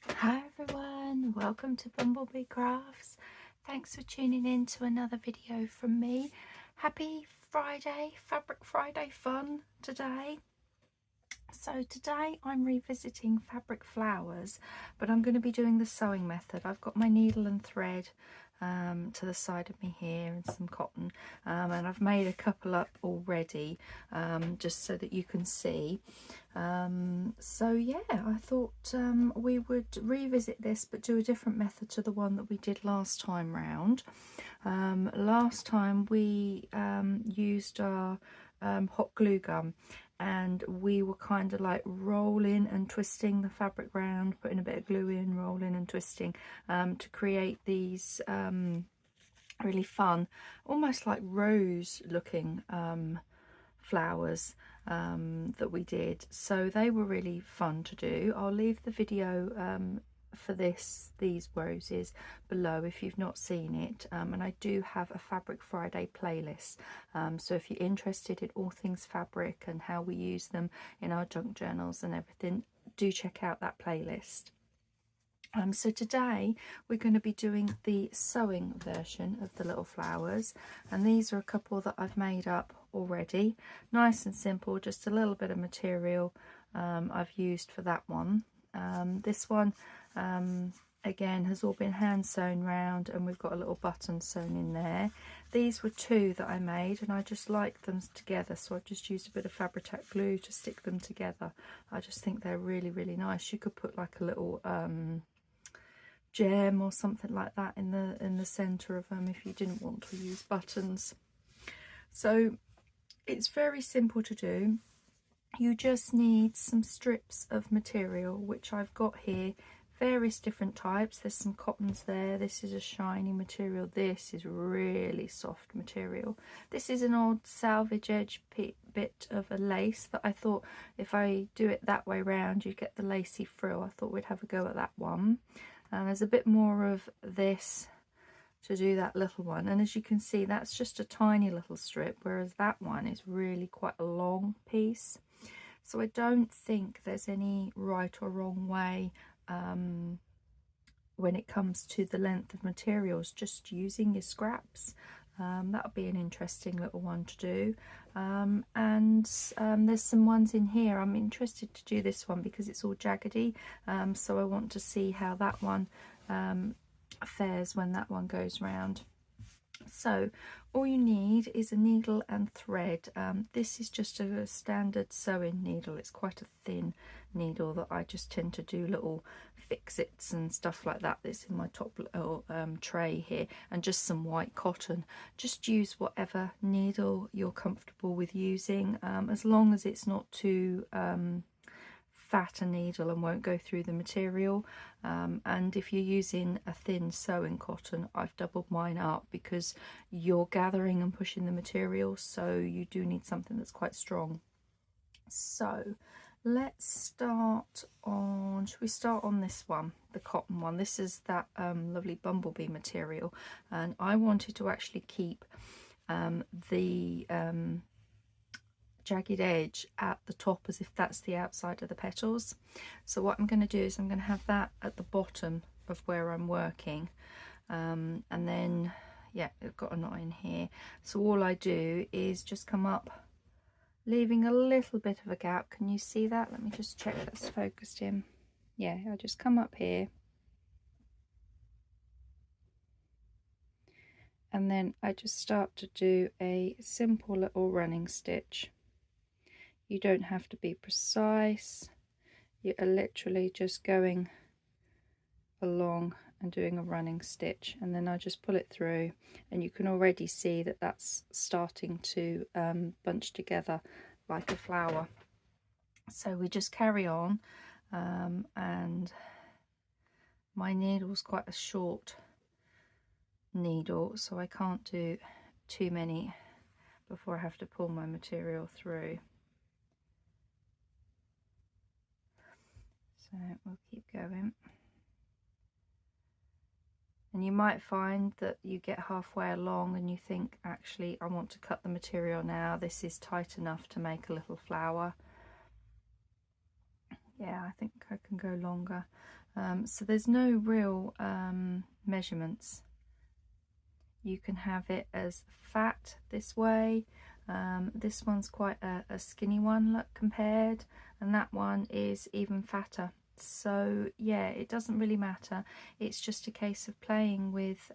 Hi everyone, welcome to BumbleBeeCrafts. Thanks for tuning in to another video from me. Happy Friday, Fabric Friday fun today. So today I'm revisiting fabric flowers, but I'm going to be doing the sewing method. I've got my needle and thread to the side of me here and some cotton, and I've made a couple up already just so that you can see. So yeah, I thought we would revisit this but do a different method to the one that we did last time round. Last time we used our hot glue gun, and we were kind of like rolling and twisting the fabric round, putting a bit of glue in, rolling and twisting to create these really fun, almost like rose looking flowers that we did. So they were really fun to do. I'll leave the video for these roses below if you've not seen it, and I do have a Fabric Friday playlist, so if you're interested in all things fabric and how we use them in our junk journals and everything, do check out that playlist. So today we're going to be doing the sewing version of the little flowers, and these are a couple that I've made up already. Nice and simple, just a little bit of material I've used for that one. This one again has all been hand sewn round, and we've got a little button sewn in there. These were two that I made, and I just like them together, so I've just used a bit of Fabri-Tac glue to stick them together. I just think they're really nice. You could put like a little gem or something like that in the center of them if you didn't want to use buttons. So it's very simple to do. You just need some strips of material, which I've got here, various different types. There's some cottons there. This is a shiny material. This is really soft material. This is an old salvage edge bit of a lace that I thought if I do it that way round you get the lacy frill. I thought we'd have a go at that one. And there's a bit more of this to do that little one, and as you can see that's just a tiny little strip, whereas that one is really quite a long piece. So I don't think there's any right or wrong way when it comes to the length of materials, just using your scraps. That would be an interesting little one to do. There's some ones in here. I'm interested to do this one because it's all jaggedy, so I want to see how that one fares when that one goes round. So all you need is a needle and thread. This is just a standard sewing needle. It's quite a thin needle that I just tend to do little fix-its and stuff like that. That's in my top little tray here, and just some white cotton. Just use whatever needle you're comfortable with using, as long as it's not too fat a needle and won't go through the material. And if you're using a thin sewing cotton, I've doubled mine up because you're gathering and pushing the material, so you do need something that's quite strong. So let's start on, should we start on this one, the cotton one? This is that lovely bumblebee material, and I wanted to actually keep the jagged edge at the top as if that's the outside of the petals. So what I'm going to do is I'm going to have that at the bottom of where I'm working, and then yeah, I've got a knot in here. So all I do is just come up, leaving a little bit of a gap. Can you see that? Let me just check that's focused in. Yeah, I just come up here, and then I just start to do a simple little running stitch. You don't have to be precise. You are literally just going along and doing a running stitch, and then I just pull it through, and you can already see that that's starting to bunch together like a flower. So we just carry on, and my needle's quite a short needle, so I can't do too many before I have to pull my material through. So we'll keep going. And you might find that you get halfway along and you think, actually, I want to cut the material now. This is tight enough to make a little flower. Yeah, I think I can go longer. So there's no real measurements. You can have it as fat this way. This one's quite a skinny one, look, compared, and that one is even fatter. So yeah, it doesn't really matter. It's just a case of playing with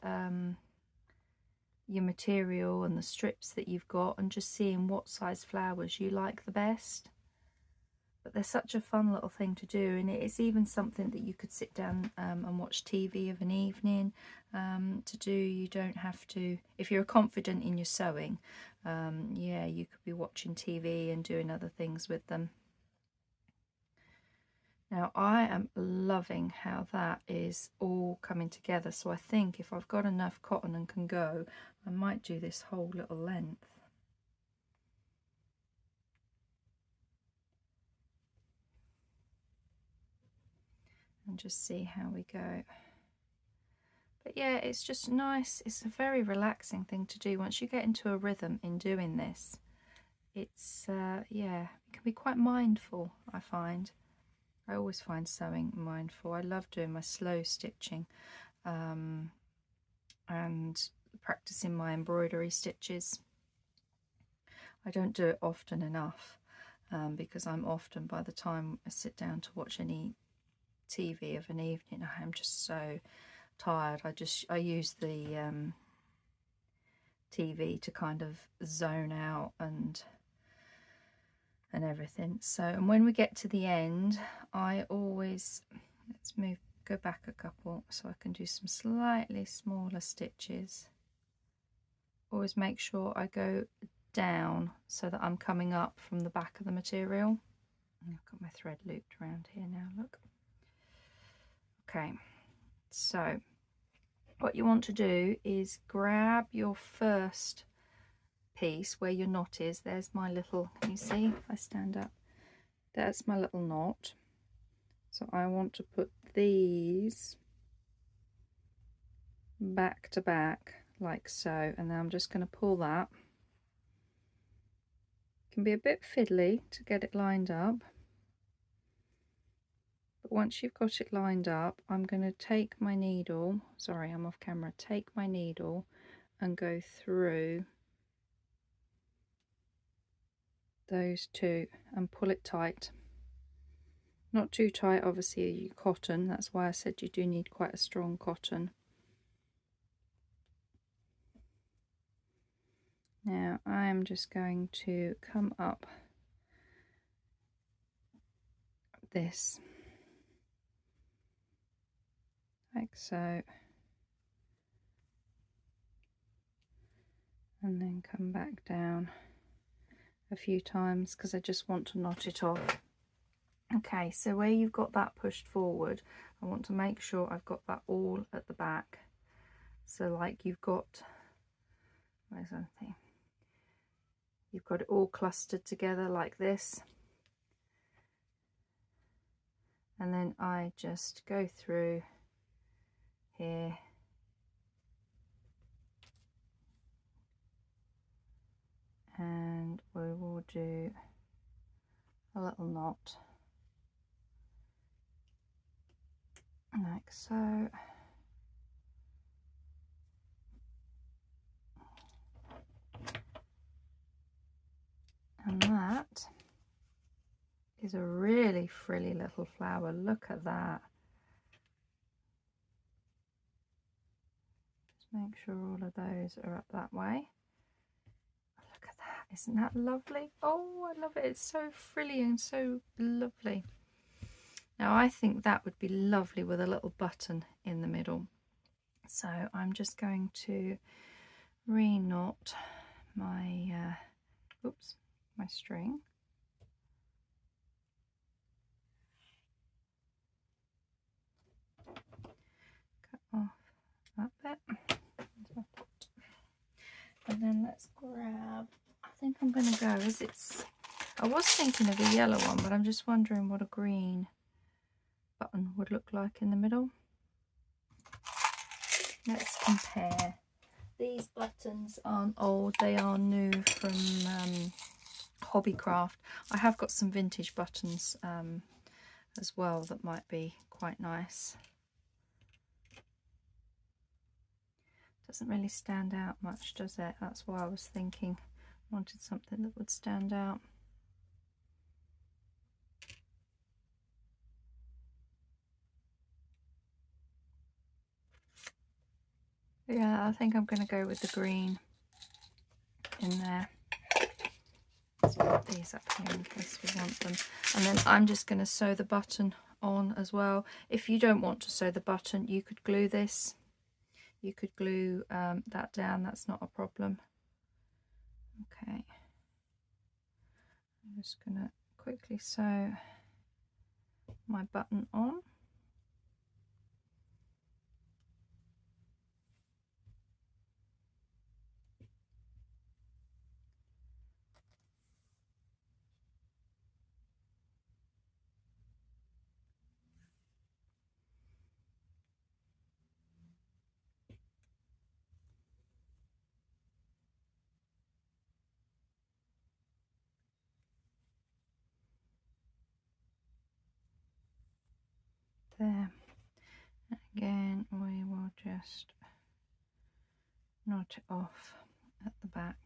your material and the strips that you've got and just seeing what size flowers you like the best. But they're such a fun little thing to do, and it's even something that you could sit down and watch TV of an evening to do. You don't have to, if you're confident in your sewing, yeah, you could be watching TV and doing other things with them. Now I am loving how that is all coming together, so I think if I've got enough cotton and can go, I might do this whole little length. And just see how we go. But yeah, it's just nice. It's a very relaxing thing to do. Once you get into a rhythm in doing this, it's yeah, it can be quite mindful, I find. I always find sewing mindful. I love doing my slow stitching and practicing my embroidery stitches. I don't do it often enough because I'm often, by the time I sit down to watch any TV of an evening, I am just so tired. I use the TV to kind of zone out and everything. So, and when we get to the end, I always, go back a couple so I can do some slightly smaller stitches. Always make sure I go down so that I'm coming up from the back of the material. I've got my thread looped around here now, look. Okay, so what you want to do is grab your first piece where your knot is. There's my little, can you see if I stand up? That's my little knot. So I want to put these back to back like so, and then I'm just going to pull that. It can be a bit fiddly to get it lined up, but once you've got it lined up, I'm going to take my needle, sorry I'm off camera, take my needle and go through those two and pull it tight. Not too tight, obviously, you cotton, that's why I said you do need quite a strong cotton. Now I'm just going to come up this like so, and then come back down a few times because I just want to knot it off. Okay, so where you've got that pushed forward, I want to make sure I've got that all at the back. So like you've got, where's something? You've got it all clustered together like this. And then I just go through here. And we will do a little knot like so. And that is a really frilly little flower. Look at that. Just make sure all of those are up that way. Look at that. Isn't that lovely? Oh, I love it. It's so frilly and so lovely. Now I think that would be lovely with a little button in the middle. So I'm just going to re-knot my my string. Cut off that bit. And then let's grab, I think I'm going to go, I was thinking of a yellow one, but I'm just wondering what a green button would look like in the middle. Let's compare. These buttons aren't old, they are new from HobbyCraft. I have got some vintage buttons as well that might be quite nice. Doesn't really stand out much, does it? That's why I was thinking I wanted something that would stand out. Yeah, I think I'm going to go with the green in there. Let's put these up here in case we want them. And then I'm just going to sew the button on as well. If you don't want to sew the button, you could glue this. You could glue that down, that's not a problem. Okay. I'm just going to quickly sew my button on. There. Again, we will just knot it off at the back.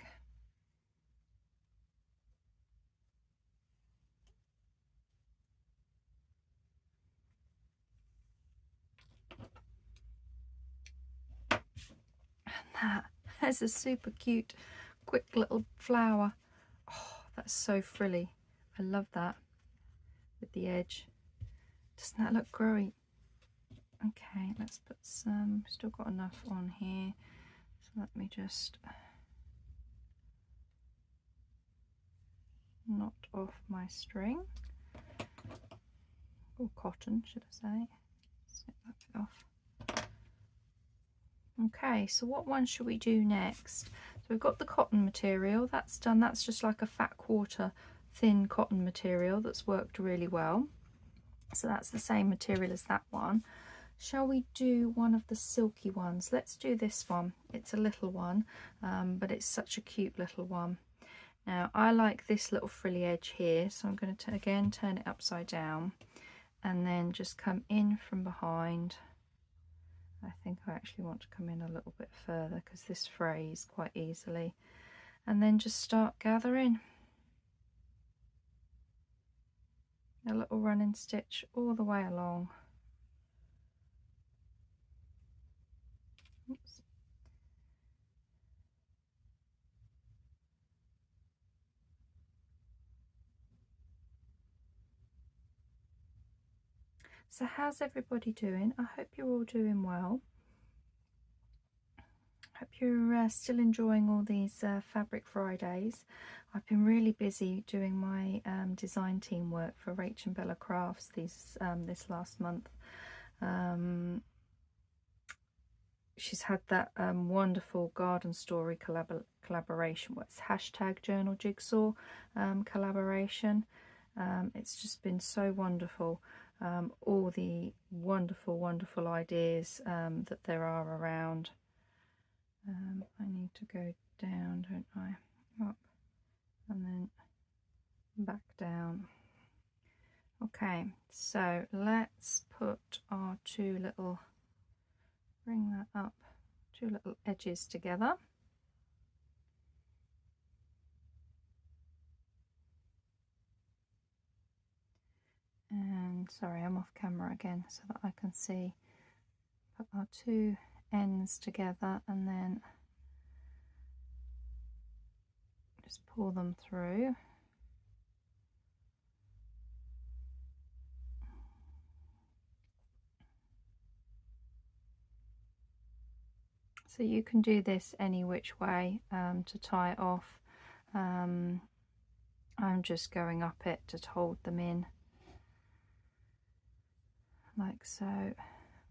And that's a super cute, quick little flower. Oh, that's so frilly. I love that with the edge. Doesn't that look great? Okay, let's put some, still got enough on here. So let me just knot off my string. Or cotton, should I say. Snip that bit off. Okay, so what one should we do next? So we've got the cotton material, that's done. That's just like a fat quarter thin cotton material that's worked really well. So that's the same material as that one. Shall we do one of the silky ones? Let's do this one. It's a little one, but it's such a cute little one. Now I like this little frilly edge here, so I'm going to again turn it upside down and then just come in from behind. I think I actually want to come in a little bit further because this frays quite easily, and then just start gathering a little running stitch all the way along. Oops. So how's everybody doing? I hope you're all doing well. Hope you're still enjoying all these Fabric Fridays. I've been really busy doing my design team work for Rach and Bella Crafts this last month. She's had that wonderful garden story collaboration. What's hashtag Journal Jigsaw collaboration. It's just been so wonderful. All the wonderful ideas that there are around. I need to go down, don't I? Up and then back down. Okay, so let's put our two little, bring that up, two little edges together. And sorry, I'm off camera again so that I can see. Put our two ends together and then just pull them through. So you can do this any which way to tie it off. I'm just going up it to hold them in, like so.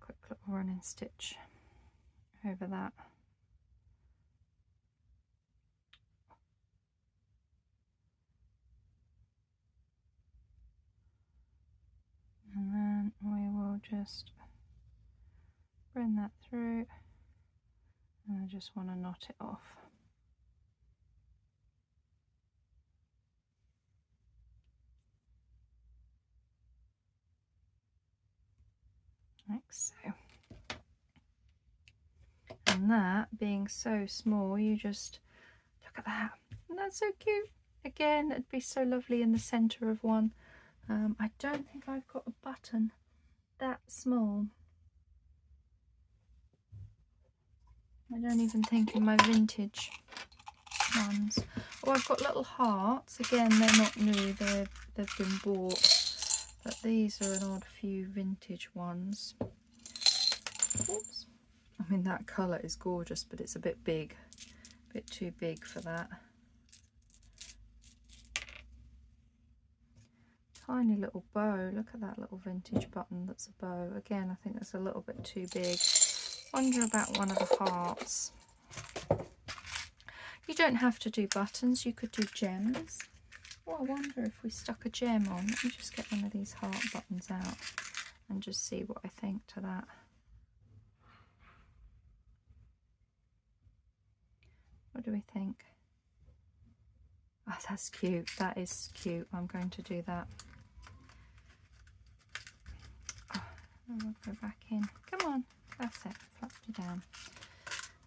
Quick little running stitch over that. And then we will just bring that through, and I just want to knot it off. like so. And that being so small, you just look at that, and that's so cute. Again, it'd be so lovely in the center of one. I don't think I've got a button that small. I don't even think in my vintage ones. Oh, I've got little hearts. Again, they're not new, they've been bought, but these are an odd few vintage ones. Oops. I mean, that colour is gorgeous, but it's a bit big, a bit too big for that. Tiny little bow. Look at that little vintage button that's a bow. Again, I think that's a little bit too big. Wonder about one of the hearts. You don't have to do buttons, you could do gems. Oh, I wonder if we stuck a gem on. Let me just get one of these heart buttons out and just see what I think to that. What do we think? Oh, that's cute. That is cute. I'm going to do that. Oh, I'll go back in. Come on. That's it. Flop you down.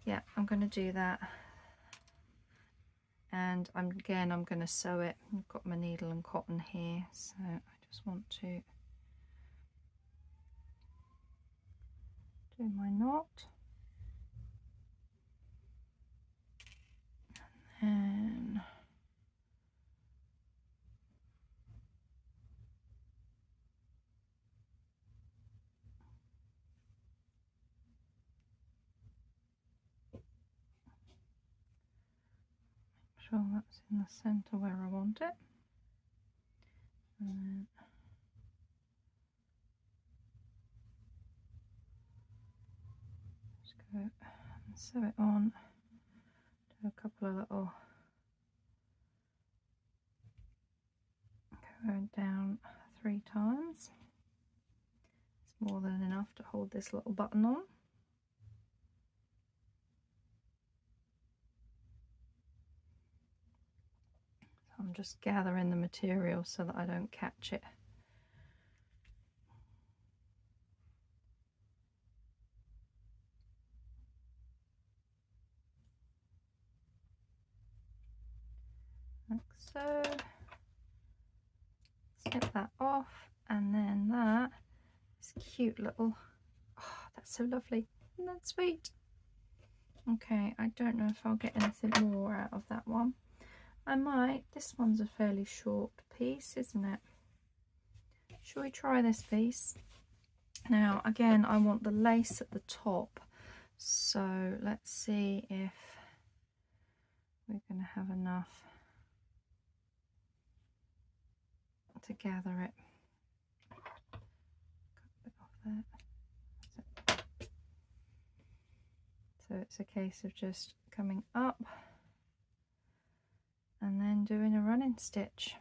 Yeah, I'm going to do that. And I'm going to sew it. I've got my needle and cotton here, so I just want to do my knot. And make sure that's in the center where I want it. And then just go and sew it on. Do a couple of little, go down 3 times. It's more than enough to hold this little button on. So I'm just gathering the material so that I don't catch it. Like so. Snip that off, and then that is cute little, oh, that's so lovely. Isn't that sweet? Okay, I don't know if I'll get anything more out of that one. I might. This one's a fairly short piece, isn't it? Shall we try this piece? Now, again, I want the lace at the top, so let's see if we're going to have enough to gather it. Cut a bit off there. So it's a case of just coming up and then doing a running stitch.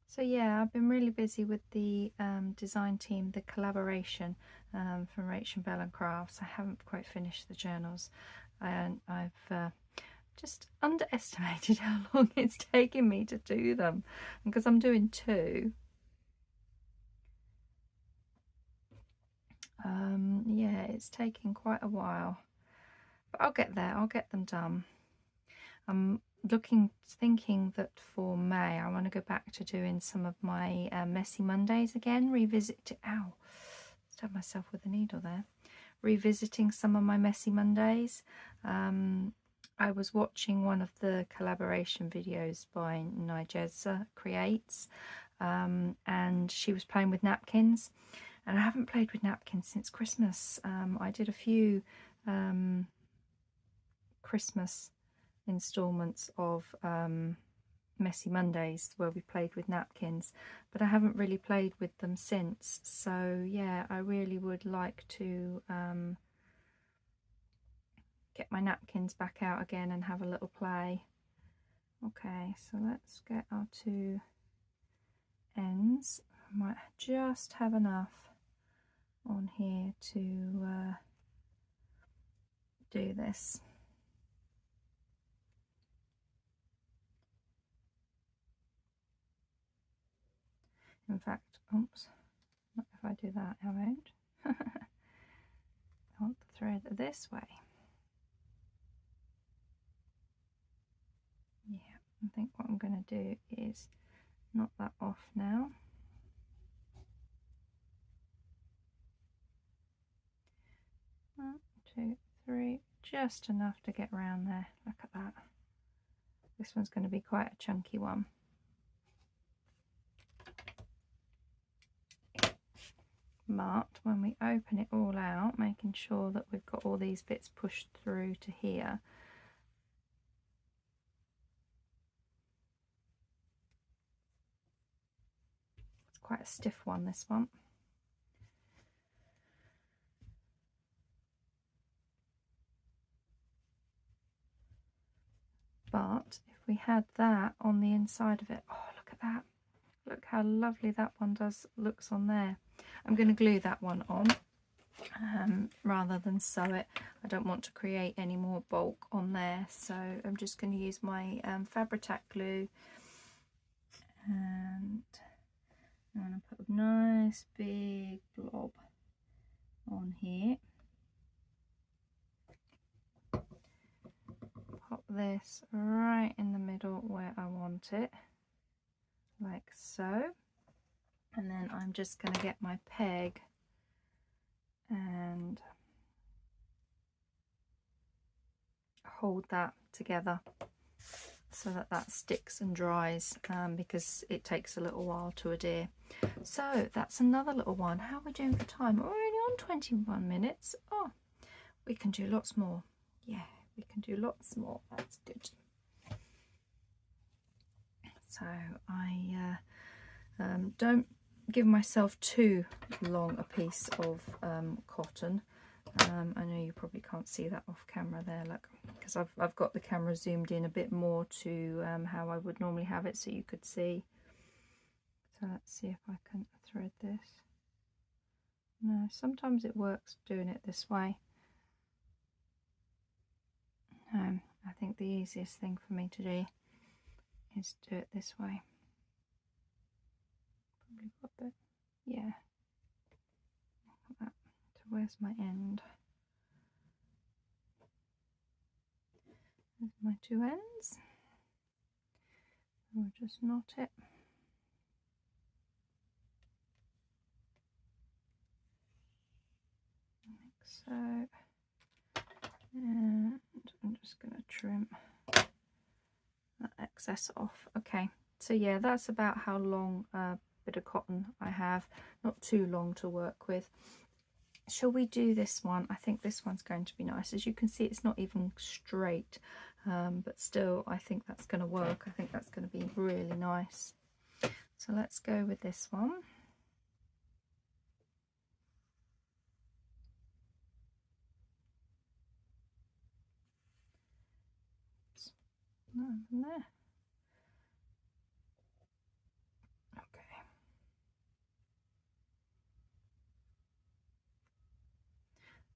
So yeah, I've been really busy with the design team, the collaboration from Rach and Bell & Crafts. I haven't quite finished the journals, and I've just underestimated how long it's taking me to do them, because I'm doing 2. Yeah, it's taking quite a while, but I'll get there. I'll get them done. I'm thinking that for May I want to go back to doing some of my Messy Mondays again, ow, stabbed myself with a needle there. Revisiting some of my Messy Mondays. I was watching one of the collaboration videos by Nigeza Creates, and she was playing with napkins, and I haven't played with napkins since Christmas. I did a few Christmas installments of Messy Mondays where we played with napkins, but I haven't really played with them since. So yeah, I really would like to get my napkins back out again and have a little play. Okay, so let's get our 2 ends. I might just have enough on here to do this. In fact, oops, not if I do that, I won't. I want the thread this way. Yeah, I think what I'm going to do is knock that off now. One, two, three, just enough to get around there. Look at that. This one's going to be quite a chunky one. But when we open it all out, making sure that we've got all these bits pushed through to here, it's quite a stiff one, this one. But if we had that on the inside of it, oh, look at that. Look how lovely that one looks on there. I'm going to glue that one on rather than sew it. I don't want to create any more bulk on there, so I'm just going to use my Fabri-Tac Glue, and I'm going to put a nice big blob on here. Pop this right in the middle where I want it, like so. And then I'm just going to get my peg and hold that together so that that sticks and dries, because it takes a little while to adhere. So that's another little one. How are we doing for time? We're only on 21 minutes. Oh, we can do lots more. Yeah, we can do lots more. That's good. So I don't give myself too long a piece of cotton. I know you probably can't see that off camera there, look, because I've got the camera zoomed in a bit more to how I would normally have it, so you could see. So let's see if I can thread this. No, sometimes it works doing it this way. I think the easiest thing for me to do is do it this way. Probably got a bit, yeah. Like that. So where's my end? There's my two ends. I'll just knot it. Like so. And I'm just going to trim that excess off. Okay, so yeah, that's about how long a bit of cotton I have. Not too long to work with. Shall we do this one? I think this one's going to be nice. As you can see, it's not even straight, but still I think that's going to work. I think that's going to be really nice. So let's go with this one. There. Okay.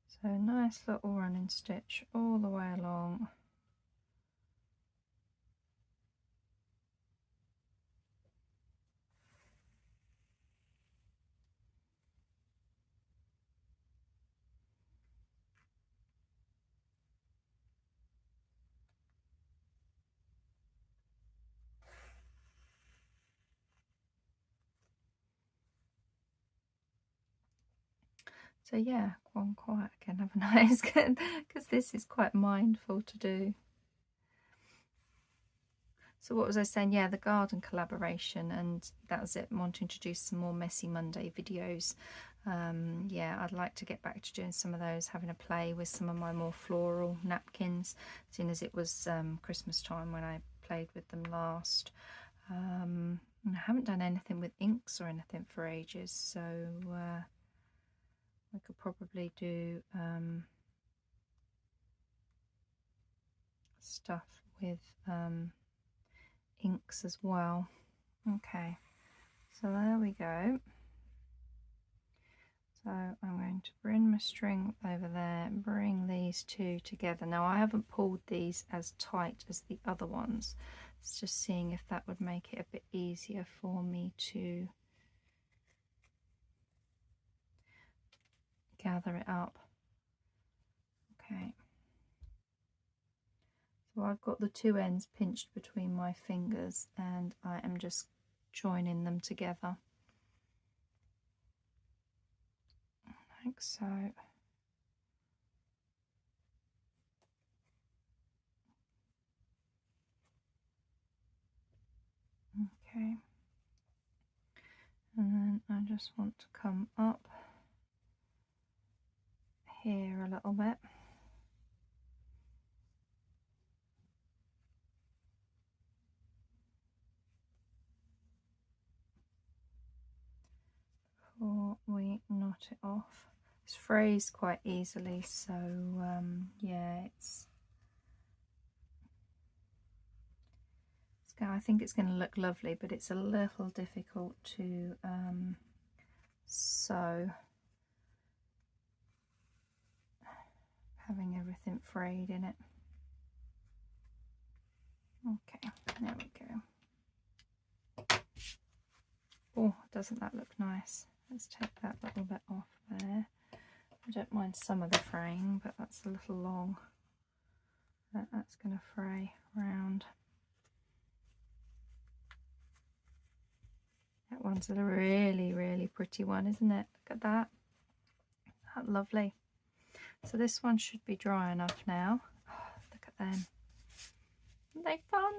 So nice little running stitch all the way along. So yeah, go on quiet again, haven't I? It's good, because this is quite mindful to do. So what was I saying? Yeah, the garden collaboration, and that was it. Wanting to do some more Messy Monday videos. Yeah, I'd like to get back to doing some of those, having a play with some of my more floral napkins, seeing as it was Christmas time when I played with them last. I haven't done anything with inks or anything for ages, so I could probably do stuff with inks as well. Okay, so there we go. So I'm going to bring my string over there, bring these two together. Now I haven't pulled these as tight as the other ones. It's just seeing if that would make it a bit easier for me to gather it up. Okay. So I've got the two ends pinched between my fingers and I am just joining them together. Like so. Okay. And then I just want to come up here a little bit. Before we knot it off. It's frays quite easily, so yeah, I think it's going to look lovely, but it's a little difficult to sew, having everything frayed in it. Okay, there we go. Oh, doesn't that look nice? Let's take that little bit off there. I don't mind some of the fraying, but that's a little long. That's going to fray round. That one's a really, really pretty one, isn't it? Look at that. That's lovely. So this one should be dry enough now. Oh, look at them. Aren't they fun?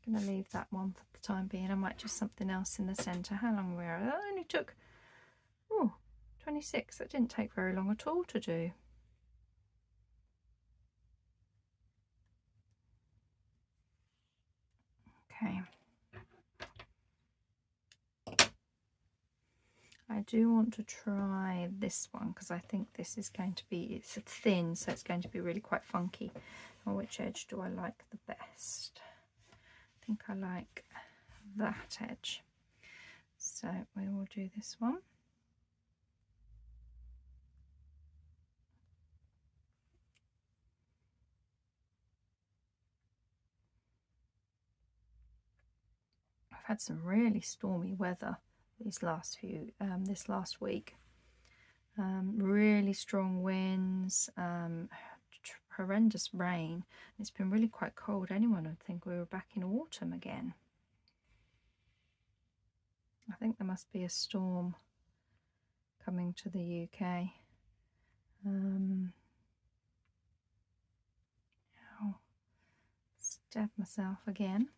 I'm going to leave that one for the time being. I might do something else in the centre. How long were we? That only took 26. That didn't take very long at all to do. Okay. I do want to try this one because I think this is going to be, it's thin, so it's going to be really quite funky. On which edge do I like the best? I think I like that edge. So we will do this one. I've had some really stormy weather this last week. Really strong winds, horrendous rain. It's been really quite cold. Anyone would think we were back in autumn again. I think there must be a storm coming to the UK. I'll stab myself again.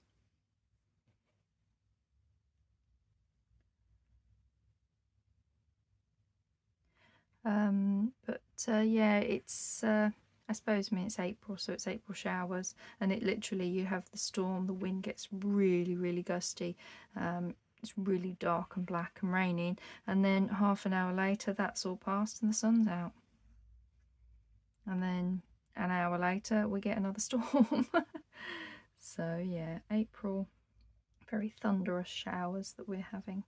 Yeah, it's I suppose it's April, so it's April showers, and it literally, you have the storm, the wind gets really, really gusty. It's really dark and black and raining, and then half an hour later that's all passed and the sun's out, and then an hour later we get another storm. So yeah, April, very thunderous showers that we're having.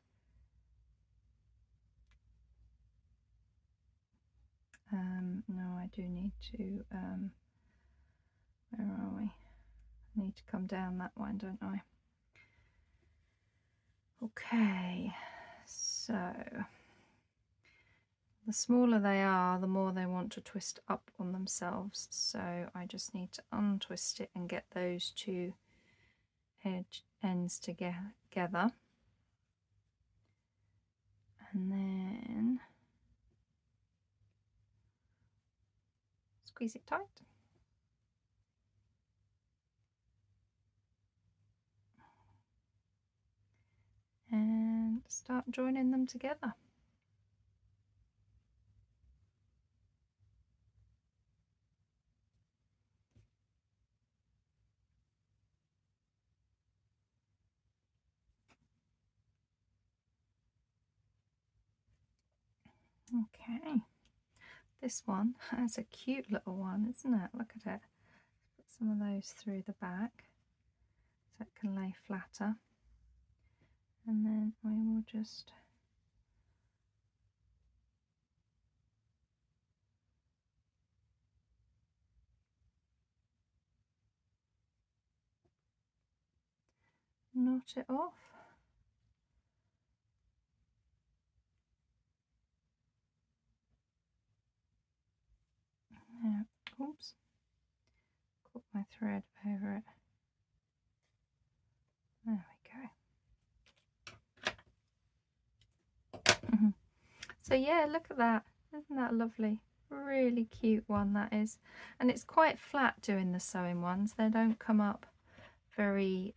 No, I do need to, where are we? I need to come down that one, don't I? Okay, so the smaller they are, the more they want to twist up on themselves. So I just need to untwist it and get those two ends together. And then squeeze it tight. And start joining them together. Okay, this one has a cute little one, isn't it? Look at it. Put some of those through the back so it can lay flatter. And then we will just knot it off. my thread over it. There we go. So yeah, look at that. Isn't that lovely? Really cute one that is. And it's quite flat doing the sewing ones. They don't come up very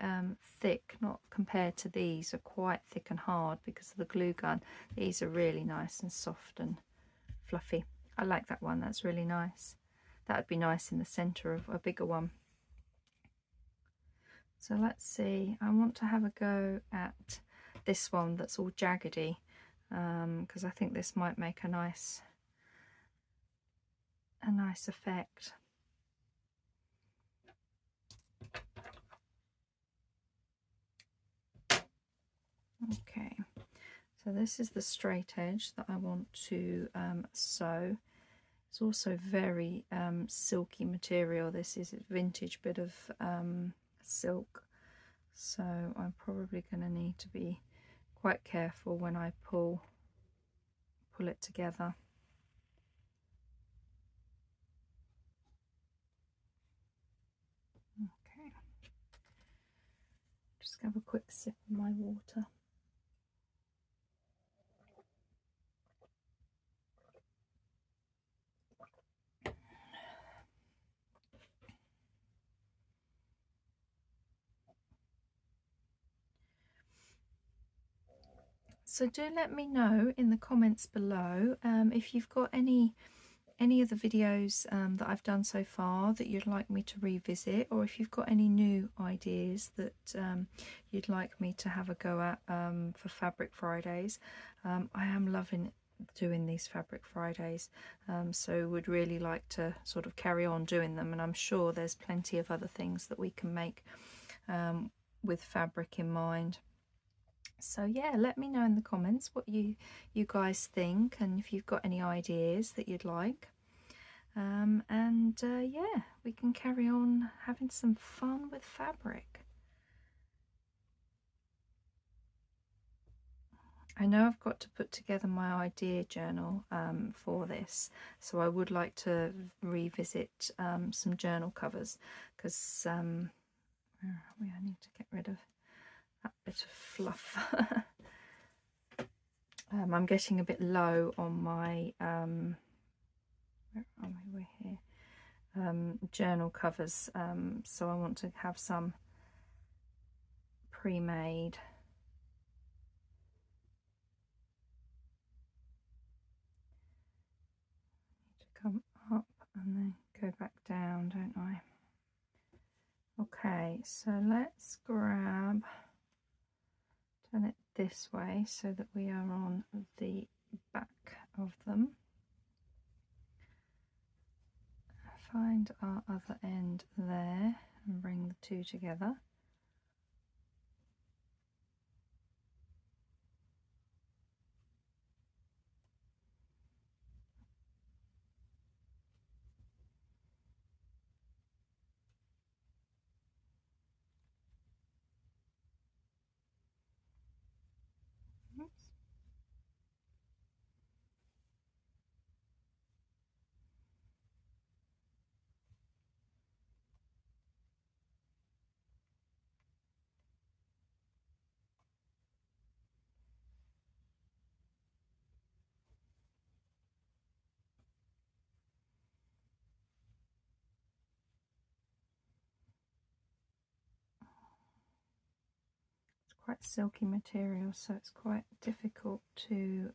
thick, not compared to these are quite thick and hard because of the glue gun. These are really nice and soft and fluffy. I like that one. That's really nice. That would be nice in the center of a bigger one. So let's see. I want to have a go at this one that's all jaggedy, because I think this might make a nice effect. Okay, so this is the straight edge that I want to sew. It's also very silky material. This is a vintage bit of silk, so I'm probably going to need to be quite careful when I pull it together. Okay, just have a quick sip of my water. So do let me know in the comments below if you've got any of the videos that I've done so far that you'd like me to revisit, or if you've got any new ideas that you'd like me to have a go at for Fabric Fridays. I am loving doing these Fabric Fridays, so would really like to sort of carry on doing them, and I'm sure there's plenty of other things that we can make with fabric in mind. So yeah, let me know in the comments what you guys think, and if you've got any ideas that you'd like. Yeah, we can carry on having some fun with fabric. I know I've got to put together my idea journal for this, so I would like to revisit some journal covers, because where are we? I need to get rid of that bit of fluff. I'm getting a bit low on my where are we? We're here. Journal covers, so I want to have some pre-made. Need to come up and then go back down, don't I? Okay, so let's grab, turn it this way so that we are on the back of them. Find our other end there and bring the two together. Oops. Quite silky material, so it's quite difficult to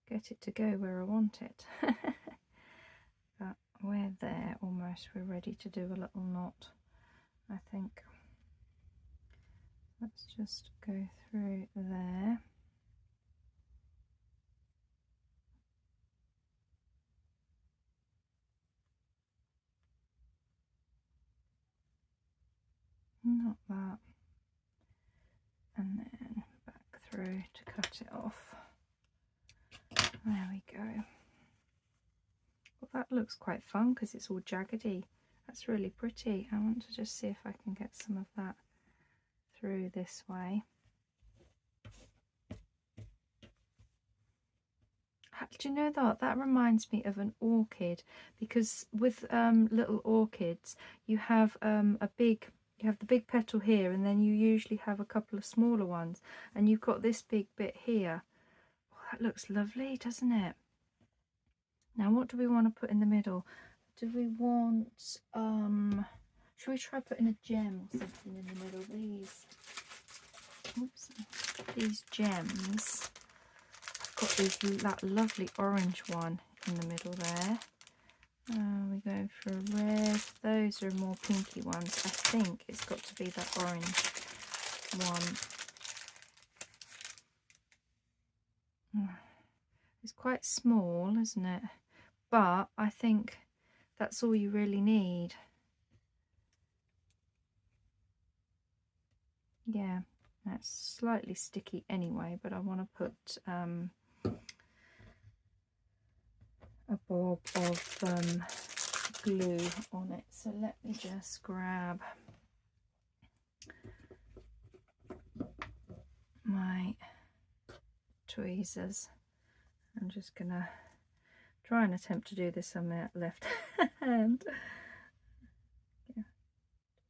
get it to go where I want it. But we're there almost, we're ready to do a little knot, I think. Let's just go through there. Not that. And then back through to cut it off. There we go. Well, that looks quite fun because it's all jaggedy. That's really pretty. I want to just see if I can get some of that through this way. Do you know that? That reminds me of an orchid, because with little orchids, you have the big petal here, and then you usually have a couple of smaller ones, and you've got this big bit here. Oh, that looks lovely, doesn't it? Now, what do we want to put in the middle? Do we want should we try putting a gem or something in the middle? These gems. Got that lovely orange one in the middle there. We go for a red. Those are more pinky ones. I think it's got to be that orange one. It's quite small, isn't it? But I think that's all you really need. Yeah, that's slightly sticky anyway, but I want to put a bob of glue on it. So let me just grab my tweezers. I'm just gonna try and attempt to do this on my left hand. Yeah.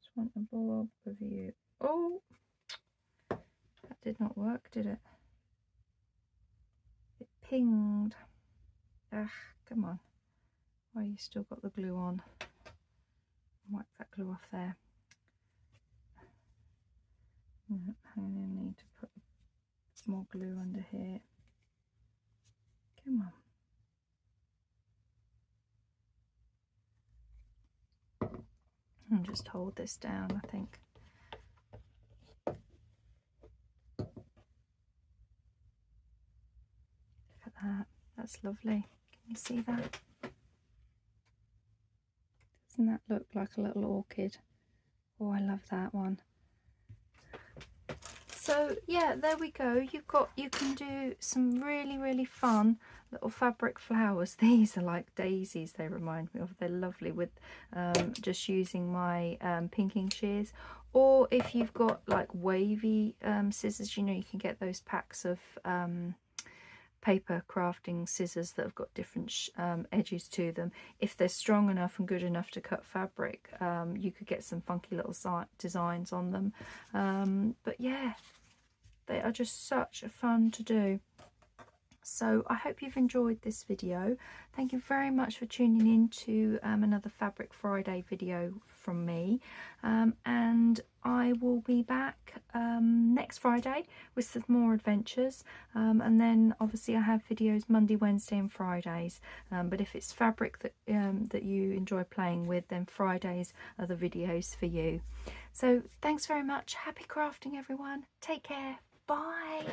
Just want a bob of you. Oh, that did not work, did it? It pinged. Ah, come on. Why you still got the glue on? Wipe that glue off there. I need to put more glue under here. Come on. And just hold this down, I think. Look at that. That's lovely. Can you see that? Doesn't that look like a little orchid? Oh, I love that one. So yeah, there we go. You can do some really fun little fabric flowers. These are like daisies, they remind me of. They're lovely with just using my pinking shears, or if you've got like wavy scissors, you know, you can get those packs of paper crafting scissors that have got different edges to them. If they're strong enough and good enough to cut fabric, you could get some funky little designs on them. But yeah, they are just such fun to do. So I hope you've enjoyed this video. Thank you very much for tuning in to another Fabric Friday video from me, and I will be back next Friday with some more adventures, and then obviously I have videos Monday, Wednesday and Fridays, but if it's fabric that that you enjoy playing with, then Fridays are the videos for you. So thanks very much. Happy crafting, everyone. Take care. Bye.